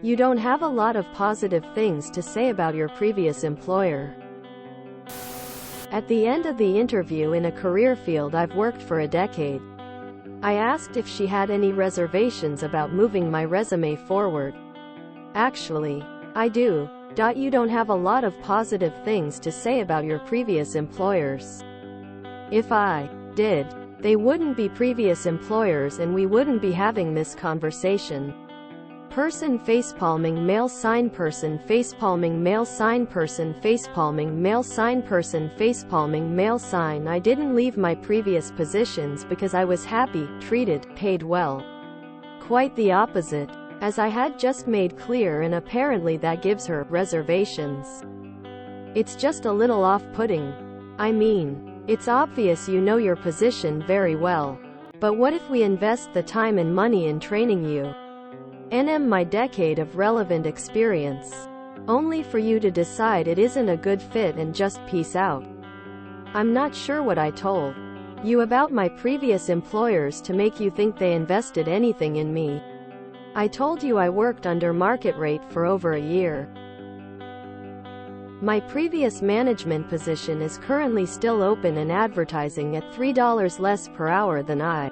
You don't have a lot of positive things to say about your previous employer. At the end of the interview in a career field I've worked for a decade, I asked if she had any reservations about moving my resume forward. Actually, I do. You don't have a lot of positive things to say about your previous employers. If I did, they wouldn't be previous employers and we wouldn't be having this conversation. Person facepalming male sign person facepalming male sign person facepalming male sign person facepalming male sign. I didn't leave my previous positions because I was happy, treated, paid well. Quite the opposite, as I had just made clear, and apparently that gives her reservations. It's just a little off-putting. I mean, it's obvious you know your position very well. But what if we invest the time and money in training you? My decade of relevant experience, only for you to decide it isn't a good fit and just peace out. I'm not sure what I told you about my previous employers to make you think they invested anything in me. I told you I worked under market rate for over a year. My previous management position is currently still open and advertising at $3 less per hour than I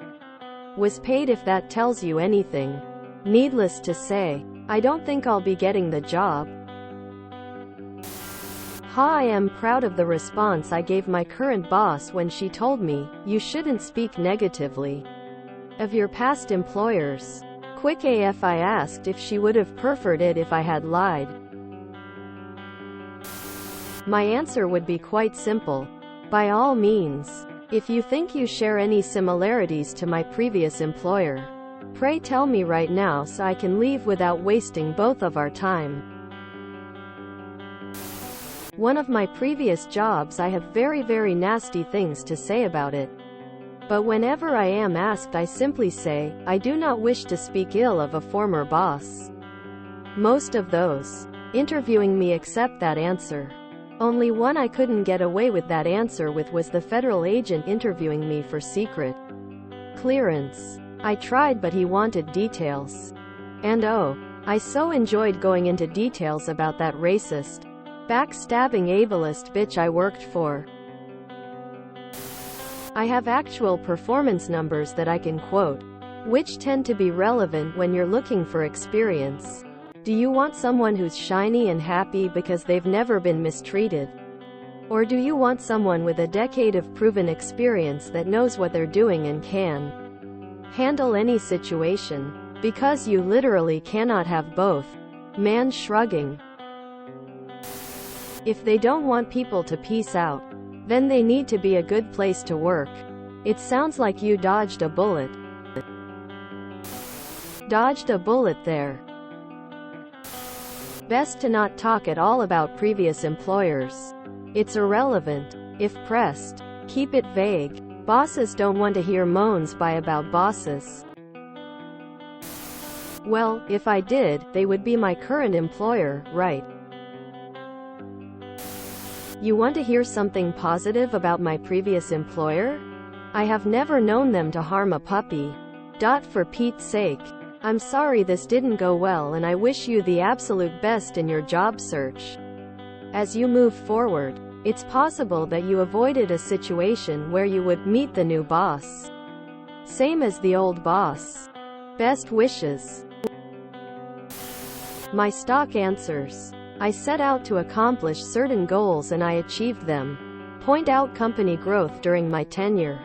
was paid, if that tells you anything. Needless to say, I don't think I'll be getting the job. I am proud of the response I gave my current boss when she told me, "You shouldn't speak negatively of your past employers." Quick AF, I asked if she would have preferred it if I had lied. My answer would be quite simple. By all means. If you think you share any similarities to my previous employer, pray tell me right now so I can leave without wasting both of our time. One of my previous jobs, I have very nasty things to say about it. But whenever I am asked, I simply say, I do not wish to speak ill of a former boss. Most of those interviewing me accept that answer. Only one I couldn't get away with that answer with was the federal agent interviewing me for secret clearance. I tried, but he wanted details. And oh, I so enjoyed going into details about that racist, backstabbing ableist bitch I worked for. I have actual performance numbers that I can quote, which tend to be relevant when you're looking for experience. Do you want someone who's shiny and happy because they've never been mistreated? Or do you want someone with a decade of proven experience that knows what they're doing and can handle any situation? Because you literally cannot have both. Man shrugging. If they don't want people to peace out, then they need to be a good place to work. It sounds like you dodged a bullet. Dodged a bullet there. Best to not talk at all about previous employers. It's irrelevant. If pressed, keep it vague. Bosses don't want to hear moans by about bosses. Well, if I did, they would be my current employer, right? You want to hear something positive about my previous employer? I have never known them to harm a puppy. For Pete's sake. I'm sorry this didn't go well, and I wish you the absolute best in your job search. As you move forward, it's possible that you avoided a situation where you would meet the new boss. Same as the old boss. Best wishes. My stock answers. I set out to accomplish certain goals and I achieved them. Point out company growth during my tenure.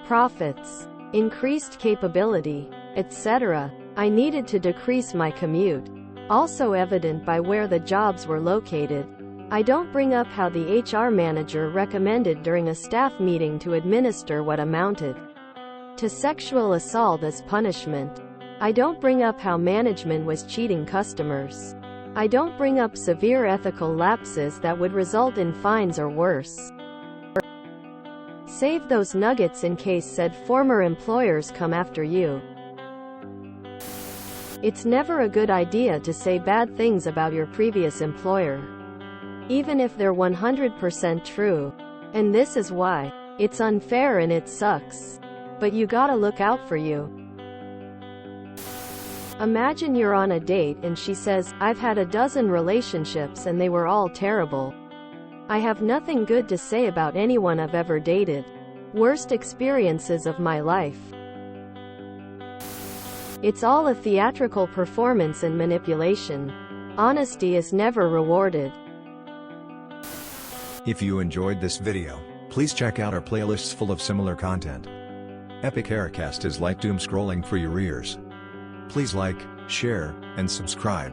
Profits. Increased capability, etc. I needed to decrease my commute. Also evident by where the jobs were located. I don't bring up how the HR manager recommended during a staff meeting to administer what amounted to sexual assault as punishment. I don't bring up how management was cheating customers. I don't bring up severe ethical lapses that would result in fines or worse. Save those nuggets in case said former employers come after you. It's never a good idea to say bad things about your previous employer, even if they're 100% true. And this is why. It's unfair and it sucks. But you gotta look out for you. Imagine you're on a date and she says, "I've had a dozen relationships and they were all terrible. I have nothing good to say about anyone I've ever dated. Worst experiences of my life." It's all a theatrical performance and manipulation. Honesty is never rewarded. If you enjoyed this video, please check out our playlists full of similar content. Epic Haircast is like doom scrolling for your ears. Please like, share, and subscribe.